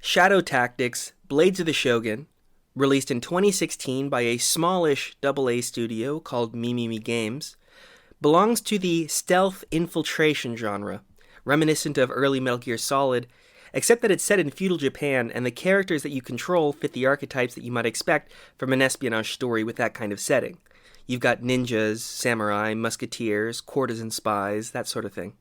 Shadow Tactics: Blades of the Shogun, released in 2016 by a smallish AA studio called Mimimi Games, belongs to the stealth infiltration genre, reminiscent of early Metal Gear Solid, except that it's set in feudal Japan and the characters that you control fit the archetypes that you might expect from an espionage story with that kind of setting. You've got ninjas, samurai, musketeers, courtesan spies, that sort of thing.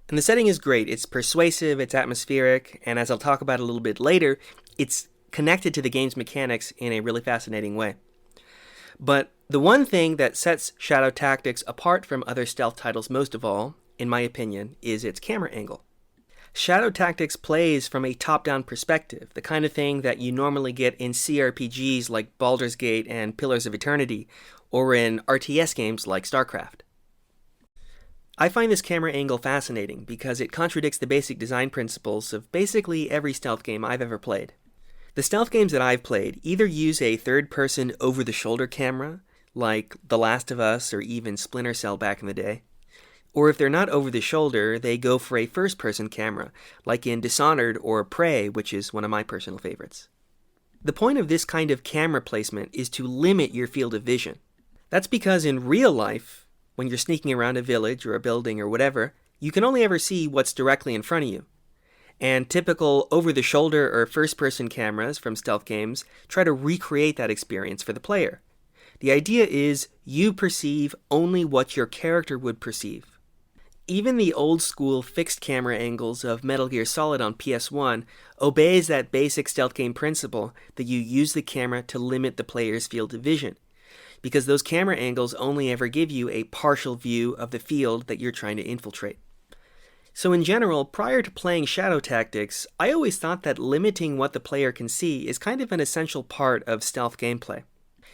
And the setting is great. It's persuasive, it's atmospheric, and as I'll talk about a little bit later, it's connected to the game's mechanics in a really fascinating way. But the one thing that sets Shadow Tactics apart from other stealth titles most of all, in my opinion, is its camera angle. Shadow Tactics plays from a top-down perspective, the kind of thing that you normally get in CRPGs like Baldur's Gate and Pillars of Eternity, or in RTS games like StarCraft. I find this camera angle fascinating because it contradicts the basic design principles of basically every stealth game I've ever played. The stealth games that I've played either use a third-person over-the-shoulder camera, like The Last of Us or even Splinter Cell back in the day, or if they're not over-the-shoulder, they go for a first-person camera, like in Dishonored or Prey, which is one of my personal favorites. The point of this kind of camera placement is to limit your field of vision. That's because in real life, when you're sneaking around a village or a building or whatever, you can only ever see what's directly in front of you. And typical over-the-shoulder or first-person cameras from stealth games try to recreate that experience for the player. The idea is you perceive only what your character would perceive. Even the old-school fixed camera angles of Metal Gear Solid on PS1 obeys that basic stealth game principle that you use the camera to limit the player's field of vision, because those camera angles only ever give you a partial view of the field that you're trying to infiltrate. So in general, prior to playing Shadow Tactics, I always thought that limiting what the player can see is kind of an essential part of stealth gameplay.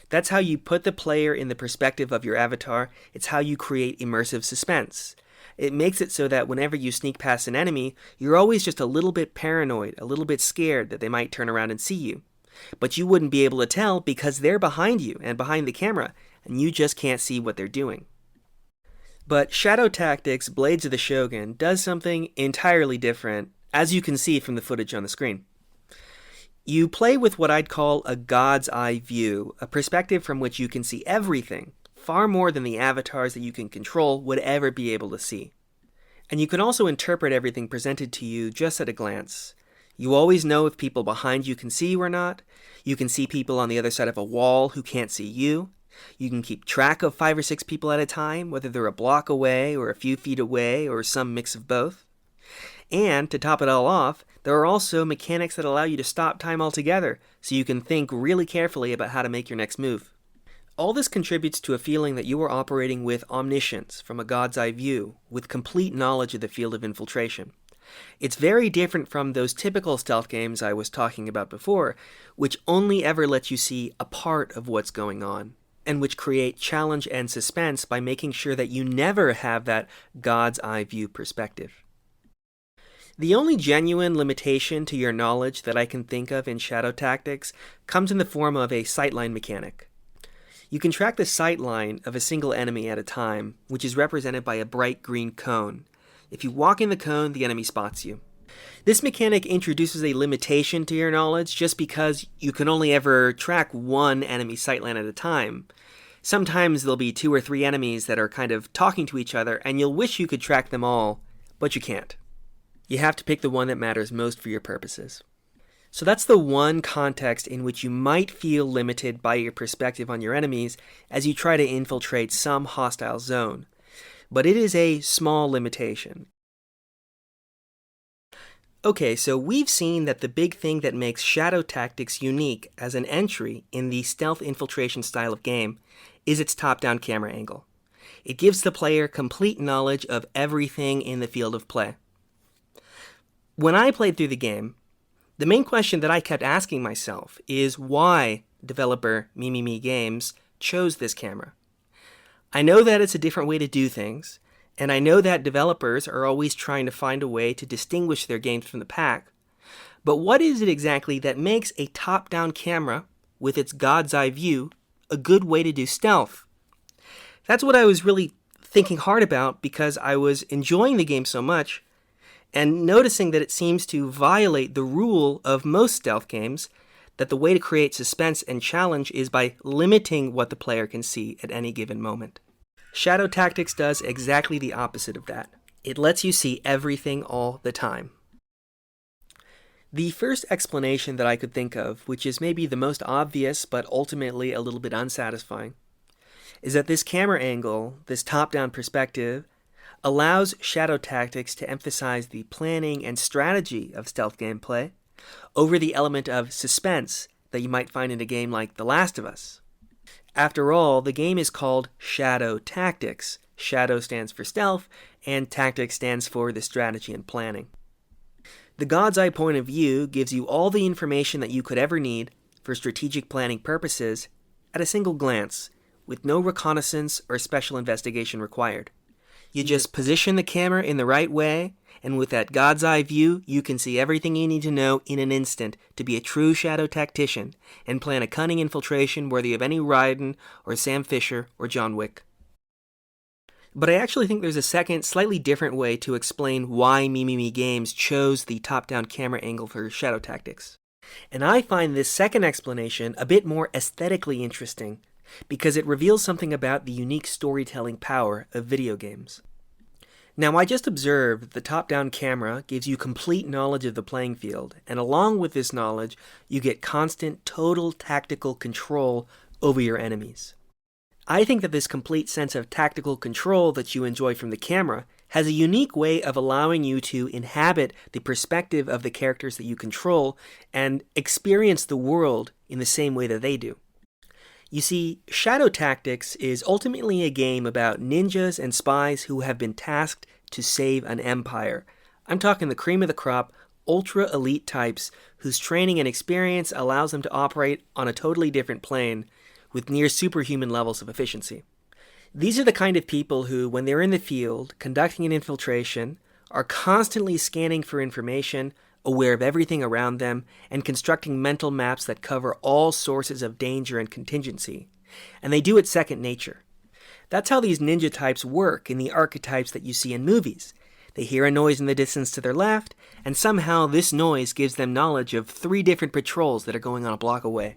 That's how you put the player in the perspective of your avatar. It's how you create immersive suspense. It makes it so that whenever you sneak past an enemy, you're always just a little bit paranoid, a little bit scared that they might turn around and see you. But you wouldn't be able to tell because they're behind you and behind the camera, and you just can't see what they're doing. But Shadow Tactics: Blades of the Shogun does something entirely different, as you can see from the footage on the screen. You play with what I'd call a god's eye view, a perspective from which you can see everything, far more than the avatars that you can control would ever be able to see. And you can also interpret everything presented to you just at a glance. You always know if people behind you can see you or not. You can see people on the other side of a wall who can't see you. You can keep track of 5 or 6 people at a time, whether they're a block away or a few feet away or some mix of both. And, to top it all off, there are also mechanics that allow you to stop time altogether, so you can think really carefully about how to make your next move. All this contributes to a feeling that you are operating with omniscience from a god's eye view, with complete knowledge of the field of infiltration. It's very different from those typical stealth games I was talking about before, which only ever let you see a part of what's going on, and which create challenge and suspense by making sure that you never have that god's eye view perspective. The only genuine limitation to your knowledge that I can think of in Shadow Tactics comes in the form of a sightline mechanic. You can track the sightline of a single enemy at a time, which is represented by a bright green cone. If you walk in the cone, the enemy spots you. This mechanic introduces a limitation to your knowledge just because you can only ever track one enemy sightline at a time. Sometimes there'll be 2 or 3 enemies that are kind of talking to each other, and you'll wish you could track them all, but you can't. You have to pick the one that matters most for your purposes. So that's the one context in which you might feel limited by your perspective on your enemies as you try to infiltrate some hostile zone. But it is a small limitation. Okay, so we've seen that the big thing that makes Shadow Tactics unique as an entry in the stealth infiltration style of game is its top-down camera angle. It gives the player complete knowledge of everything in the field of play. When I played through the game, the main question that I kept asking myself is why developer Mimimi Games chose this camera. I know that it's a different way to do things, and I know that developers are always trying to find a way to distinguish their games from the pack, but what is it exactly that makes a top-down camera, with its god's eye view, a good way to do stealth? That's what I was really thinking hard about because I was enjoying the game so much, and noticing that it seems to violate the rule of most stealth games, that the way to create suspense and challenge is by limiting what the player can see at any given moment. Shadow Tactics does exactly the opposite of that. It lets you see everything all the time. The first explanation that I could think of, which is maybe the most obvious but ultimately a little bit unsatisfying, is that this camera angle, this top-down perspective, allows Shadow Tactics to emphasize the planning and strategy of stealth gameplay over the element of suspense that you might find in a game like The Last of Us. After all, the game is called Shadow Tactics. Shadow stands for stealth, and Tactics stands for the strategy and planning. The God's Eye point of view gives you all the information that you could ever need for strategic planning purposes at a single glance, with no reconnaissance or special investigation required. You just position the camera in the right way, and with that God's Eye view, you can see everything you need to know in an instant to be a true shadow tactician and plan a cunning infiltration worthy of any Raiden or Sam Fisher or John Wick. But I actually think there's a second, slightly different way to explain why Mimimi Games chose the top-down camera angle for Shadow Tactics. And I find this second explanation a bit more aesthetically interesting, because it reveals something about the unique storytelling power of video games. Now, I just observed that the top-down camera gives you complete knowledge of the playing field, and along with this knowledge, you get constant, total tactical control over your enemies. I think that this complete sense of tactical control that you enjoy from the camera has a unique way of allowing you to inhabit the perspective of the characters that you control and experience the world in the same way that they do. You see, Shadow Tactics is ultimately a game about ninjas and spies who have been tasked to save an empire. I'm talking the cream of the crop, ultra-elite types whose training and experience allows them to operate on a totally different plane with near superhuman levels of efficiency. These are the kind of people who, when they're in the field, conducting an infiltration, are constantly scanning for information, aware of everything around them, and constructing mental maps that cover all sources of danger and contingency. And they do it second nature. That's how these ninja types work in the archetypes that you see in movies. They hear a noise in the distance to their left, and somehow this noise gives them knowledge of 3 different patrols that are going on a block away.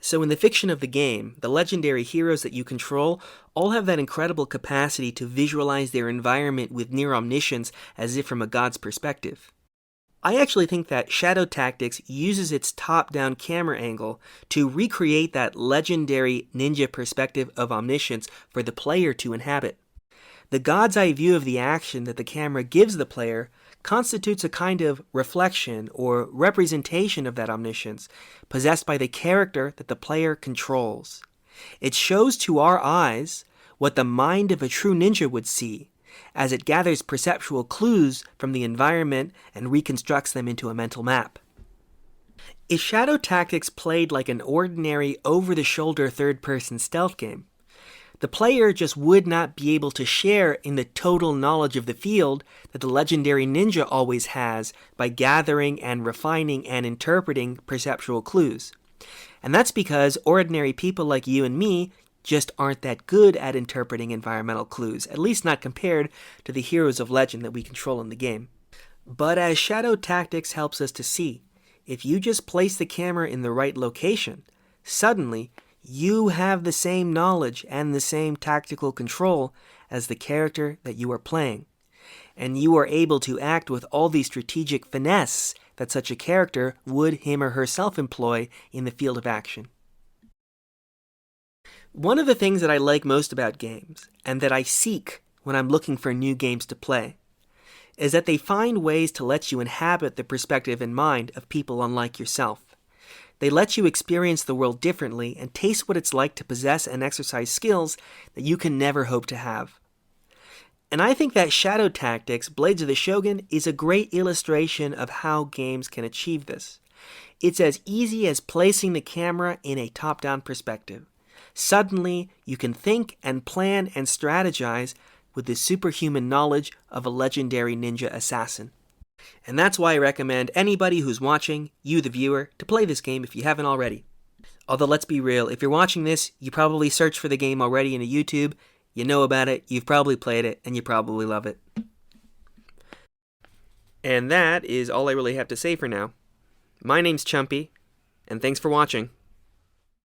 So in the fiction of the game, the legendary heroes that you control all have that incredible capacity to visualize their environment with near omniscience as if from a god's perspective. I actually think that Shadow Tactics uses its top-down camera angle to recreate that legendary ninja perspective of omniscience for the player to inhabit. The god's eye view of the action that the camera gives the player constitutes a kind of reflection or representation of that omniscience possessed by the character that the player controls. It shows to our eyes what the mind of a true ninja would see, as it gathers perceptual clues from the environment and reconstructs them into a mental map. If Shadow Tactics played like an ordinary over-the-shoulder third-person stealth game, the player just would not be able to share in the total knowledge of the field that the legendary ninja always has by gathering and refining and interpreting perceptual clues. And that's because ordinary people like you and me just aren't that good at interpreting environmental clues, at least not compared to the heroes of legend that we control in the game. But as Shadow Tactics helps us to see, if you just place the camera in the right location, suddenly you have the same knowledge and the same tactical control as the character that you are playing. And you are able to act with all the strategic finesse that such a character would him or herself employ in the field of action. One of the things that I like most about games, and that I seek when I'm looking for new games to play, is that they find ways to let you inhabit the perspective and mind of people unlike yourself. They let you experience the world differently and taste what it's like to possess and exercise skills that you can never hope to have. And I think that Shadow Tactics, Blades of the Shogun, is a great illustration of how games can achieve this. It's as easy as placing the camera in a top-down perspective. Suddenly, you can think and plan and strategize with the superhuman knowledge of a legendary ninja assassin. And that's why I recommend anybody who's watching, you the viewer, to play this game if you haven't already. Although let's be real, if you're watching this, you probably searched for the game already in YouTube, you know about it, you've probably played it, and you probably love it. And that is all I really have to say for now. My name's Chumpy, and thanks for watching.